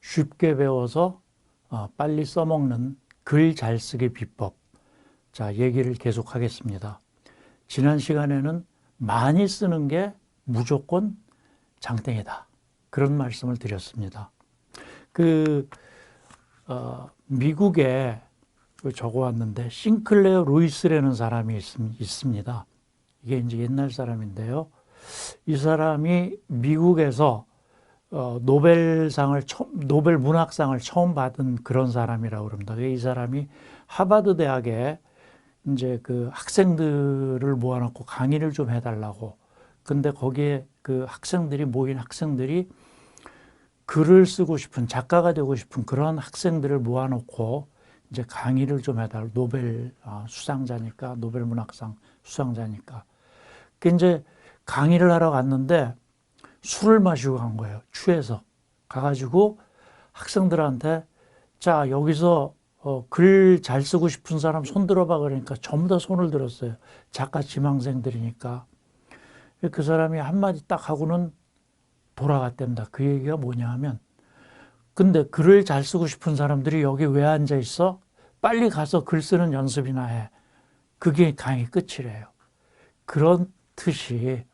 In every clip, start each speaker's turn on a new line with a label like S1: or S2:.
S1: 쉽게 배워서 빨리 써먹는 글 잘 쓰기 비법. 자, 얘기를 계속하겠습니다. 지난 시간에는 많이 쓰는 게 무조건 장땡이다. 그런 말씀을 드렸습니다. 미국에 적어왔는데 싱클레어 루이스라는 사람이 있습니다. 이게 이제 옛날 사람인데요. 이 사람이 미국에서 노벨 문학상을 처음 받은 그런 사람이라고 그럽니다. 이 사람이 하버드 대학에 이제 그 학생들을 모아놓고 강의를 좀 해달라고. 근데 거기에 그 모인 학생들이 글을 쓰고 싶은, 작가가 되고 싶은 그런 학생들을 모아놓고 이제 강의를 좀 해달라고. 노벨 수상자니까, 노벨 문학상 수상자니까. 그 이제 강의를 하러 갔는데 술을 마시고 간 거예요. 취해서. 가가지고 학생들한테 자, 여기서 글 잘 쓰고 싶은 사람 손 들어봐 그러니까 전부 다 손을 들었어요. 작가 지망생들이니까. 그 사람이 한마디 딱 하고는 돌아갔답니다. 그 얘기가 뭐냐 하면 근데 글을 잘 쓰고 싶은 사람들이 여기 왜 앉아 있어? 빨리 가서 글 쓰는 연습이나 해. 그게 강의 끝이래요. 그런 뜻이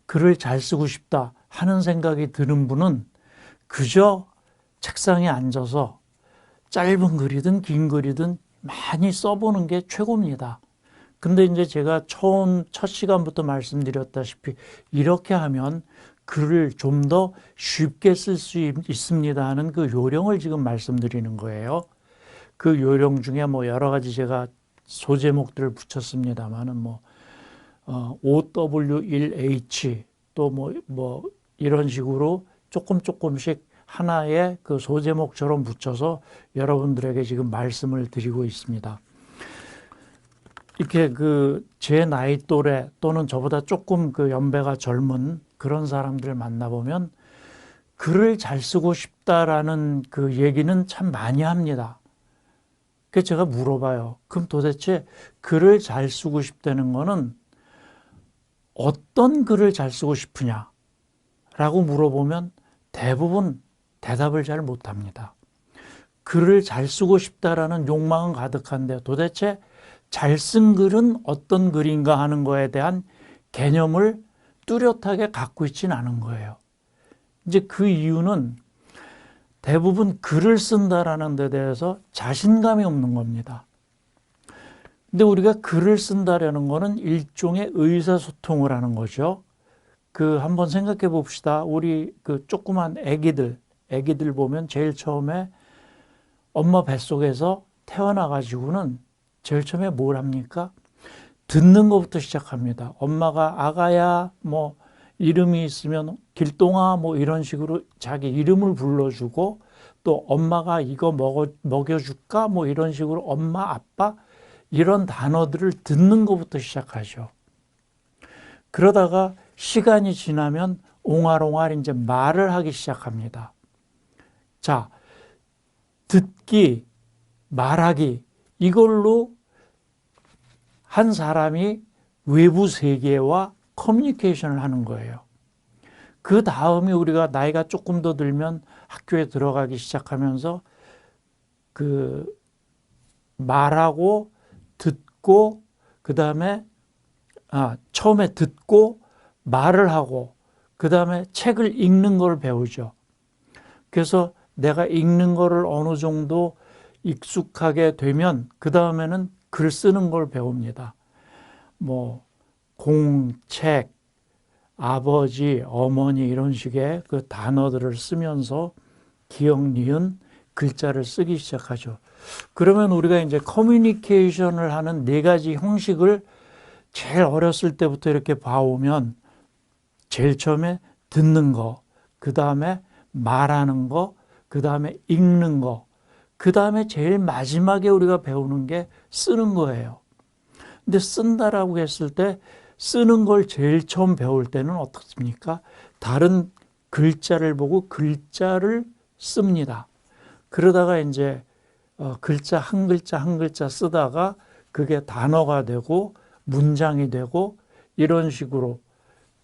S1: 글을 잘 쓰고 싶다 하는 생각이 드는 분은 그저 책상에 앉아서 짧은 글이든 긴 글이든 많이 써보는 게 최고입니다. 근데 이제 제가 첫 시간부터 말씀드렸다시피 이렇게 하면 글을 좀 더 쉽게 쓸 수 있습니다 하는 그 요령을 지금 말씀드리는 거예요. 그 요령 중에 뭐 여러 가지 제가 소제목들을 붙였습니다만은 OW1H 또 뭐 이런 식으로 조금씩 하나의 그 소제목처럼 붙여서 여러분들에게 지금 말씀을 드리고 있습니다. 이렇게 제 나이 또래 또는 저보다 조금 연배가 젊은 그런 사람들을 만나보면 글을 잘 쓰고 싶다라는 그 얘기는 참 많이 합니다. 그래서 제가 물어봐요. 그럼 도대체 글을 잘 쓰고 싶다는 거는 어떤 글을 잘 쓰고 싶으냐? 라고 물어보면 대부분 대답을 잘 못합니다. 글을 잘 쓰고 싶다라는 욕망은 가득한데 도대체 잘 쓴 글은 어떤 글인가 하는 거에 대한 개념을 뚜렷하게 갖고 있지는 않은 거예요. 이제 그 이유는 대부분 글을 쓴다라는 데 대해서 자신감이 없는 겁니다. 근데 우리가 글을 쓴다라는 거는 일종의 의사소통을 하는 거죠. 한번 생각해 봅시다. 우리 조그만 애기들 보면 제일 처음에 엄마 뱃속에서 태어나가지고는 제일 처음에 뭘 합니까? 듣는 것부터 시작합니다. 엄마가 아가야, 이름이 있으면 길동아, 이런 식으로 자기 이름을 불러주고 또 엄마가 이거 먹여줄까? 이런 식으로 엄마, 아빠, 이런 단어들을 듣는 것부터 시작하죠. 그러다가 시간이 지나면 옹알옹알 이제 말을 하기 시작합니다. 자, 듣기, 말하기, 이걸로 한 사람이 외부 세계와 커뮤니케이션을 하는 거예요. 그 다음에 우리가 나이가 조금 더 들면 학교에 들어가기 시작하면서 말하고 듣고 그 다음에 처음에 듣고 말을 하고 그 다음에 책을 읽는 걸 배우죠. 그래서 내가 읽는 거를 어느 정도 익숙하게 되면 그 다음에는 글 쓰는 걸 배웁니다. 책, 아버지, 어머니 이런 식의 그 단어들을 쓰면서 기억, 니은, 글자를 쓰기 시작하죠. 그러면 우리가 이제 커뮤니케이션을 하는 네 가지 형식을 제일 어렸을 때부터 이렇게 봐오면 제일 처음에 듣는 거, 그 다음에 말하는 거, 그 다음에 읽는 거, 그 다음에 제일 마지막에 우리가 배우는 게 쓰는 거예요. 근데 쓴다라고 했을 때 쓰는 걸 제일 처음 배울 때는 어떻습니까? 다른 글자를 보고 글자를 씁니다. 그러다가 이제 글자 한 글자 쓰다가 그게 단어가 되고 문장이 되고 이런 식으로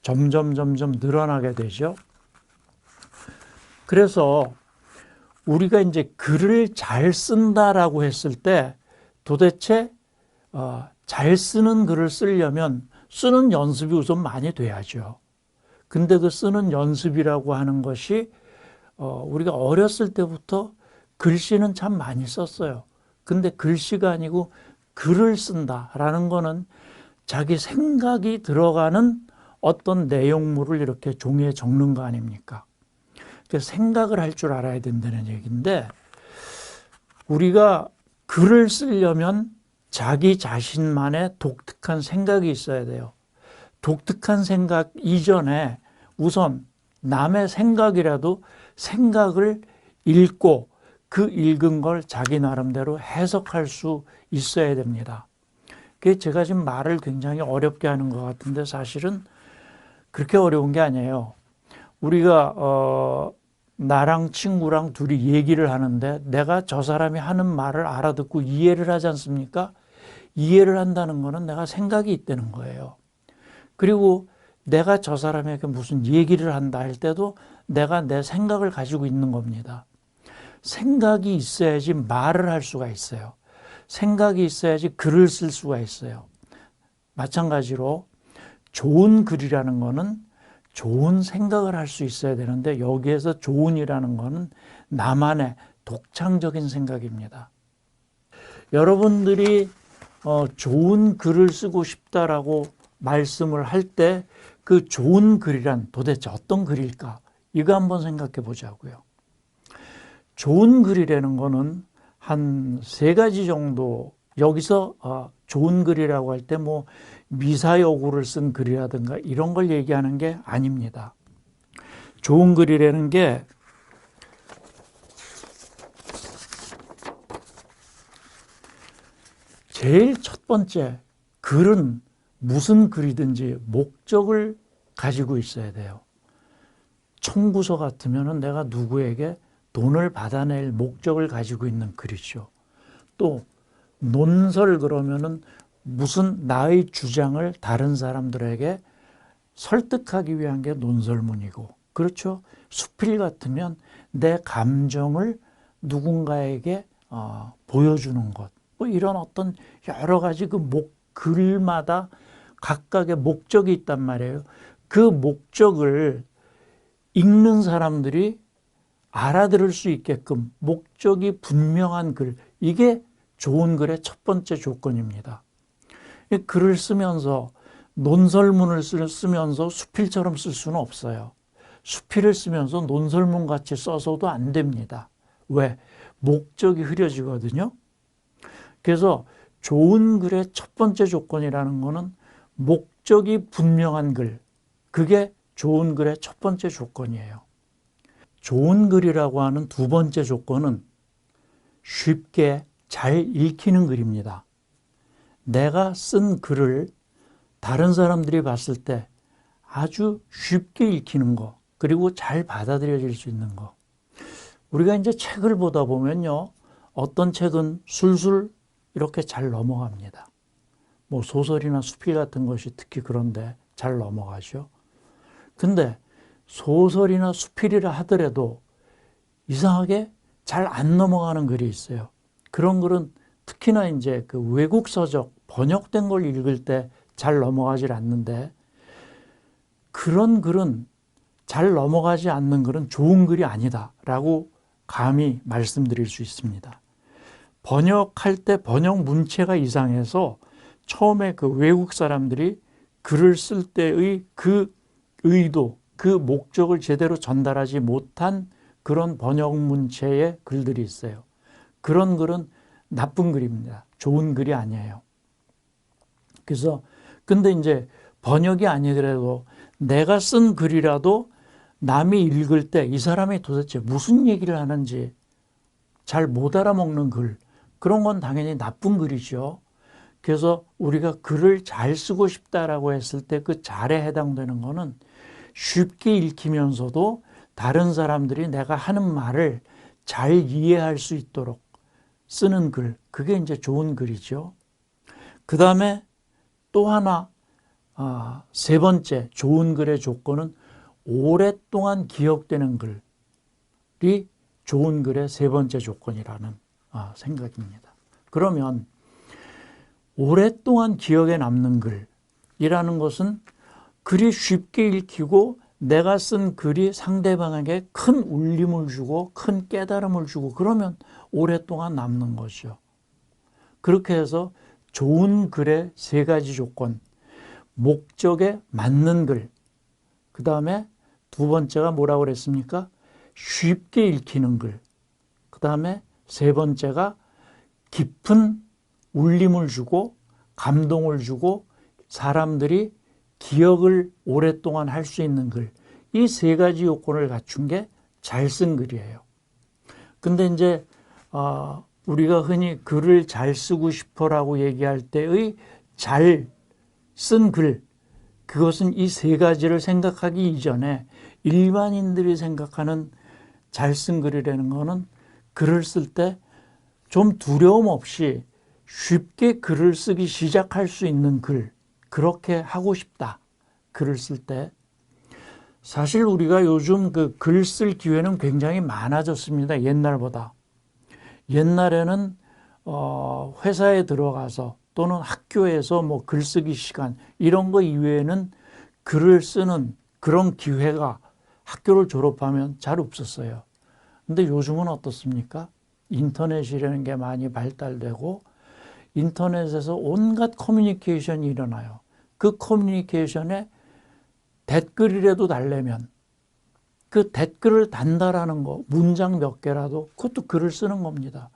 S1: 점점 늘어나게 되죠. 그래서 우리가 이제 글을 잘 쓴다라고 했을 때 도대체 잘 쓰는 글을 쓰려면 쓰는 연습이 우선 많이 돼야죠. 근데 그 쓰는 연습이라고 하는 것이 우리가 어렸을 때부터 글씨는 참 많이 썼어요. 근데 글씨가 아니고 글을 쓴다라는 거는 자기 생각이 들어가는 어떤 내용물을 이렇게 종이에 적는 거 아닙니까? 생각을 할 줄 알아야 된다는 얘기인데, 우리가 글을 쓰려면 자기 자신만의 독특한 생각이 있어야 돼요. 독특한 생각 이전에 우선 남의 생각이라도 생각을 읽고 그 읽은 걸 자기 나름대로 해석할 수 있어야 됩니다. 그게 제가 지금 말을 굉장히 어렵게 하는 것 같은데 사실은 그렇게 어려운 게 아니에요. 우리가 나랑 친구랑 둘이 얘기를 하는데 내가 저 사람이 하는 말을 알아듣고 이해를 하지 않습니까? 이해를 한다는 거는 내가 생각이 있다는 거예요. 그리고 내가 저 사람에게 무슨 얘기를 한다 할 때도 내가 내 생각을 가지고 있는 겁니다. 생각이 있어야지 말을 할 수가 있어요. 생각이 있어야지 글을 쓸 수가 있어요. 마찬가지로 좋은 글이라는 거는 좋은 생각을 할 수 있어야 되는데 여기에서 좋은이라는 거는 나만의 독창적인 생각입니다. 여러분들이 좋은 글을 쓰고 싶다라고 말씀을 할 때 그 좋은 글이란 도대체 어떤 글일까? 이거 한번 생각해 보자고요. 좋은 글이라는 거는 한 3가지 정도, 여기서 좋은 글이라고 할 때 뭐 미사여구를 쓴 글이라든가 이런 걸 얘기하는 게 아닙니다. 좋은 글이라는 게 제일 첫 번째, 글은 무슨 글이든지 목적을 가지고 있어야 돼요. 청구서 같으면 내가 누구에게 돈을 받아낼 목적을 가지고 있는 글이죠. 또 논설 그러면은 무슨 나의 주장을 다른 사람들에게 설득하기 위한 게 논설문이고, 그렇죠. 수필 같으면 내 감정을 누군가에게 보여주는 것, 뭐 이런 어떤 여러 가지 글마다 각각의 목적이 있단 말이에요. 그 목적을 읽는 사람들이 알아들을 수 있게끔 목적이 분명한 글, 이게 좋은 글의 첫 번째 조건입니다. 글을 쓰면서 논설문을 쓰면서 수필처럼 쓸 수는 없어요. 수필을 쓰면서 논설문 같이 써서도 안 됩니다. 왜? 목적이 흐려지거든요. 그래서 좋은 글의 첫 번째 조건이라는 거는 목적이 분명한 글, 그게 좋은 글의 첫 번째 조건이에요. 좋은 글이라고 하는 두 번째 조건은 쉽게 잘 읽히는 글입니다. 내가 쓴 글을 다른 사람들이 봤을 때 아주 쉽게 읽히는 거, 그리고 잘 받아들여질 수 있는 거. 우리가 이제 책을 보다 보면요, 어떤 책은 술술 이렇게 잘 넘어갑니다. 뭐 소설이나 수필 같은 것이 특히 그런데 잘 넘어가죠. 근데 소설이나 수필이라 하더라도 이상하게 잘 안 넘어가는 글이 있어요. 그런 글은 특히나 이제 그 외국 서적 번역된 걸 읽을 때 잘 넘어가질 않는데, 그런 글은, 잘 넘어가지 않는 글은 좋은 글이 아니다라고 감히 말씀드릴 수 있습니다. 번역할 때 번역 문체가 이상해서 처음에 그 외국 사람들이 글을 쓸 때의 그 의도, 그 목적을 제대로 전달하지 못한 그런 번역 문체의 글들이 있어요. 그런 글은 나쁜 글입니다. 좋은 글이 아니에요. 그래서 근데 이제 번역이 아니더라도 내가 쓴 글이라도 남이 읽을 때 이 사람이 도대체 무슨 얘기를 하는지 잘 못 알아먹는 글, 그런 건 당연히 나쁜 글이죠. 그래서 우리가 글을 잘 쓰고 싶다라고 했을 때 그 잘에 해당되는 거는 쉽게 읽히면서도 다른 사람들이 내가 하는 말을 잘 이해할 수 있도록 쓰는 글, 그게 이제 좋은 글이죠. 그 다음에 또 하나, 세 번째 좋은 글의 조건은 오랫동안 기억되는 글. 좋은 글의 세 번째 조건이라는 생각입니다. 그러면 오랫동안 기억에 남는 글이라는 것은 글이 쉽게 읽히고 내가 쓴 글이 상대방에게 큰 울림을 주고 큰 깨달음을 주고 그러면 오랫동안 남는 것이요. 그렇게 해서 좋은 글의 세 가지 조건, 목적에 맞는 글, 그 다음에 두 번째가 뭐라고 그랬습니까? 쉽게 읽히는 글, 그 다음에 세 번째가 깊은 울림을 주고 감동을 주고 사람들이 기억을 오랫동안 할 수 있는 글, 이 세 가지 요건을 갖춘 게 잘 쓴 글이에요. 근데 이제 우리가 흔히 글을 잘 쓰고 싶어라고 얘기할 때의 잘 쓴 글, 그것은 이 세 가지를 생각하기 이전에 일반인들이 생각하는 잘 쓴 글이라는 거는 글을 쓸 때 좀 두려움 없이 쉽게 글을 쓰기 시작할 수 있는 글, 그렇게 하고 싶다. 글을 쓸 때. 사실 우리가 요즘 그 글 쓸 기회는 굉장히 많아졌습니다. 옛날보다. 옛날에는 회사에 들어가서 또는 학교에서 뭐 글쓰기 시간 이런 거 이외에는 글을 쓰는 그런 기회가 학교를 졸업하면 잘 없었어요. 근데 요즘은 어떻습니까? 인터넷이라는 게 많이 발달되고 인터넷에서 온갖 커뮤니케이션이 일어나요. 그 커뮤니케이션에 댓글이라도 달래면 그 댓글을 단다라는 거, 문장 몇 개라도 그것도 글을 쓰는 겁니다.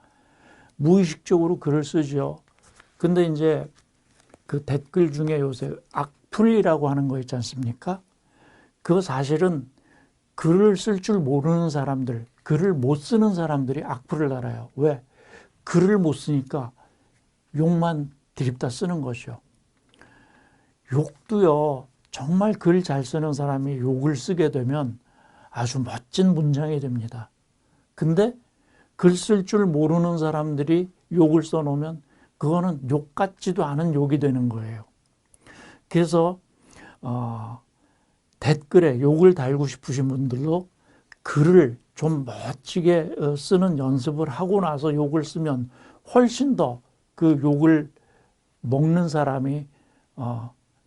S1: 무의식적으로 글을 쓰죠. 근데 이제 그 댓글 중에 요새 악플이라고 하는 거 있지 않습니까? 그거 사실은 글을 쓸 줄 모르는 사람들, 글을 못 쓰는 사람들이 악플을 달아요. 왜? 글을 못 쓰니까 욕만 드립다 쓰는 것이요. 욕도요, 정말 글 잘 쓰는 사람이 욕을 쓰게 되면 아주 멋진 문장이 됩니다. 근데 글 쓸 줄 모르는 사람들이 욕을 써놓으면 그거는 욕 같지도 않은 욕이 되는 거예요. 그래서 댓글에 욕을 달고 싶으신 분들도 글을 좀 멋지게 쓰는 연습을 하고 나서 욕을 쓰면 훨씬 더 그 욕을 먹는 사람이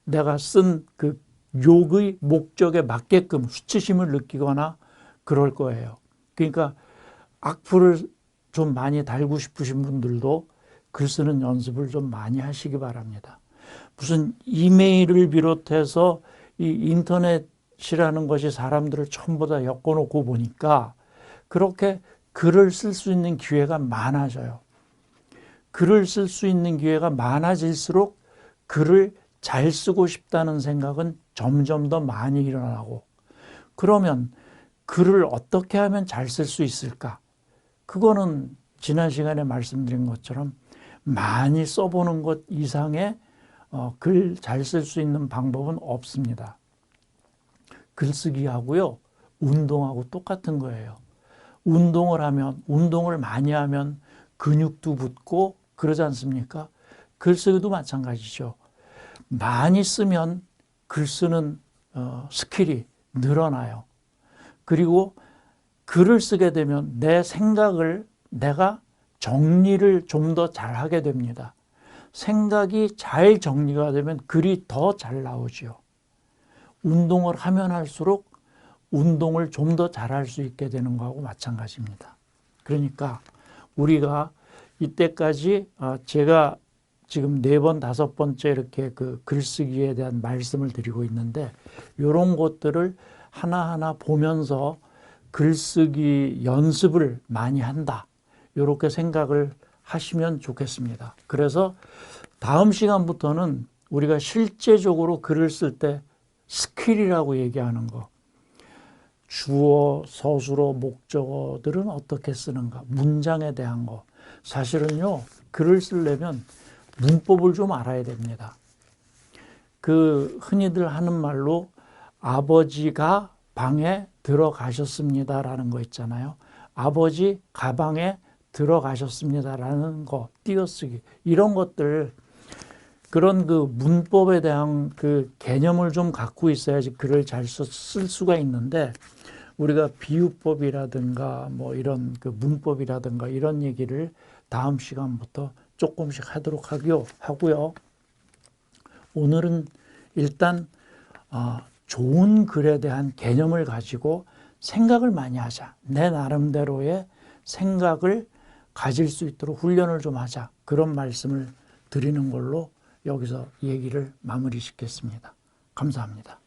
S1: 내가 쓴 그 욕의 목적에 맞게끔 수치심을 느끼거나 그럴 거예요. 그러니까 악플을 좀 많이 달고 싶으신 분들도 글 쓰는 연습을 좀 많이 하시기 바랍니다. 무슨 이메일을 비롯해서 이 인터넷이라는 것이 사람들을 전부 다 엮어놓고 보니까 그렇게 글을 쓸 수 있는 기회가 많아져요. 글을 쓸 수 있는 기회가 많아질수록 글을 잘 쓰고 싶다는 생각은 점점 더 많이 일어나고 그러면 글을 어떻게 하면 잘 쓸 수 있을까? 그거는 지난 시간에 말씀드린 것처럼 많이 써보는 것 이상의 글 잘 쓸 수 있는 방법은 없습니다. 글쓰기하고요, 운동하고 똑같은 거예요. 운동을 많이 하면 근육도 붙고 그러지 않습니까? 글쓰기도 마찬가지죠. 많이 쓰면 글 쓰는 스킬이 늘어나요. 그리고 글을 쓰게 되면 내 생각을 내가 정리를 좀 더 잘하게 됩니다. 생각이 잘 정리가 되면 글이 더 잘 나오죠. 운동을 하면 할수록 운동을 좀 더 잘할 수 있게 되는 거하고 마찬가지입니다. 그러니까 우리가 이때까지 제가 지금 4번, 5번째 이렇게 그 글쓰기에 대한 말씀을 드리고 있는데 이런 것들을 하나하나 보면서 글쓰기 연습을 많이 한다. 이렇게 생각을 하시면 좋겠습니다. 그래서 다음 시간부터는 우리가 실제적으로 글을 쓸 때 스킬이라고 얘기하는 거, 주어, 서술어, 목적어들은 어떻게 쓰는가, 문장에 대한 거. 사실은요, 글을 쓰려면 문법을 좀 알아야 됩니다. 그 흔히들 하는 말로 아버지가 방에 들어가셨습니다라는 거 있잖아요. 아버지 가방에 들어가셨습니다라는 거, 띄어쓰기 이런 것들, 그런 그 문법에 대한 그 개념을 좀 갖고 있어야지 글을 잘 쓸 수가 있는데 우리가 비유법이라든가 뭐 이런 그 문법이라든가 이런 얘기를 다음 시간부터 조금씩 하도록 하고요. 오늘은 일단 좋은 글에 대한 개념을 가지고 생각을 많이 하자. 내 나름대로의 생각을 가질 수 있도록 훈련을 좀 하자. 그런 말씀을 드리는 걸로 여기서 얘기를 마무리 짓겠습니다. 감사합니다.